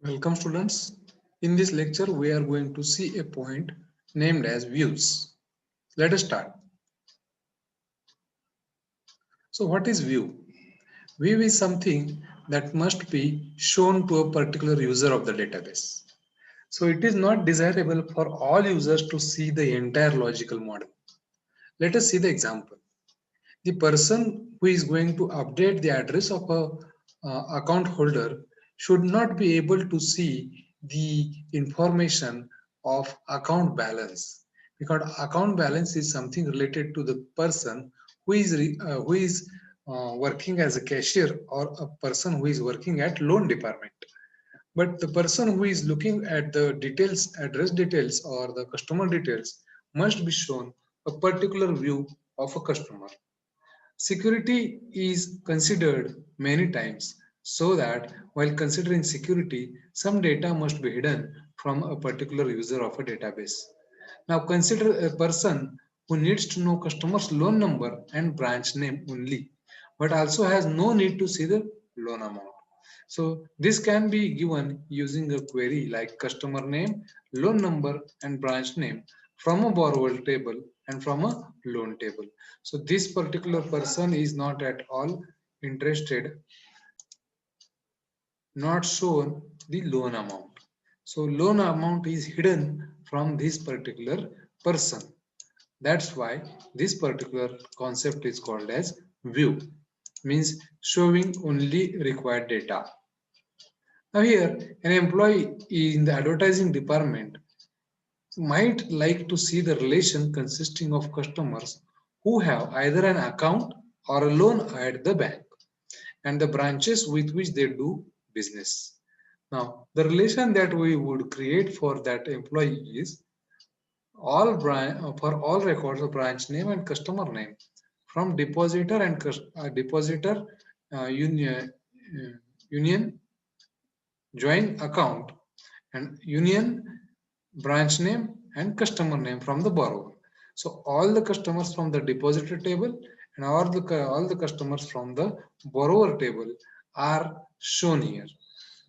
Welcome students. In this lecture we are going to see a point named as views. Let us start. So what is view? View is something that must be shown to a particular user of the database. So it is not desirable for all users to see the entire logical model. Let us see the example. The person who is going to update the address of a account holder should not be able to see the information of account balance, because account balance is something related to the person who is working as a cashier or a person who is working at loan department. But the person who is looking at the details, address details or the customer details, must be shown a particular view of a customer. Security is considered many times, so that while considering security, some data must be hidden from a particular user of a database. Now consider a person who needs to know customer's loan number and branch name only, but also has no need to see the loan amount. So this can be given using a query like customer name, loan number and branch name from a borrower table and from a loan table. So this particular person is not at all interested, not shown the loan amount. So loan amount is hidden from this particular person. That's why this particular concept is called as view, means showing only required data. Now here, an employee in the advertising department might like to see the relation consisting of customers who have either an account or a loan at the bank and the branches with which they do business. Now, the relation that we would create for that employee is for all records of branch name and customer name from depositor and depositor union join account and union branch name and customer name from the borrower. So all the customers from the depositor table and all the customers from the borrower table are shown here.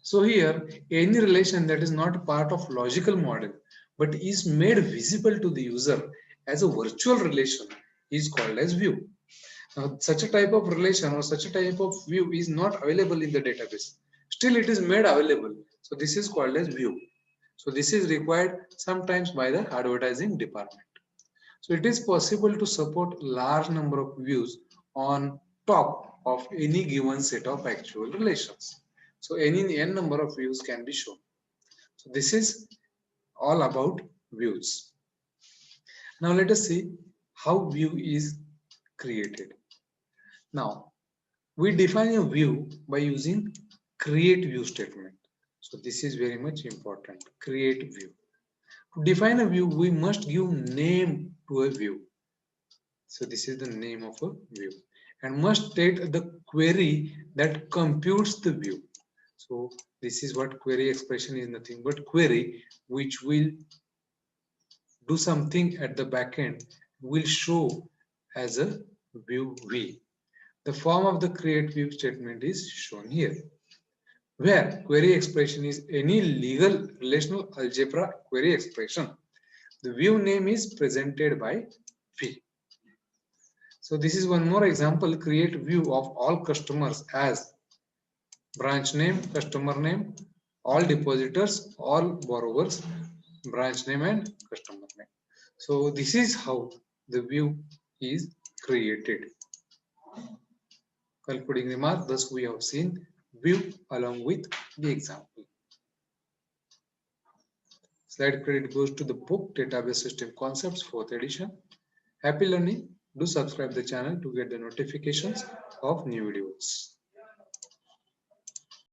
So here any relation that is not part of logical model but is made visible to the user as a virtual relation is called as view. Now, such a type of relation or such a type of view is not available in the database. Still, it is made available. So, this is called as view. So, this is required sometimes by the advertising department. So, it is possible to support large number of views on top of any given set of actual relations. So, any n number of views can be shown. So, this is all about views. Now, let us see how view is created. Now, we define a view by using create view statement. So this is very much important. Create view. To define a view, we must give name to a view. So this is the name of a view and must state the query that computes the view. So this is what query expression is, nothing but query which will do something at the backend will show as a view v. The form of the create view statement is shown here, where query expression is any legal relational algebra query expression. The view name is presented by v. So this is one more example. Create view of all customers as branch name, customer name, all depositors, all borrowers, branch name and customer name. So this is how the view is created. Concluding remark, thus we have seen view along with the example. Slide credit goes to the book Database System Concepts 4th edition. Happy learning. Do subscribe the channel to get the notifications of new videos.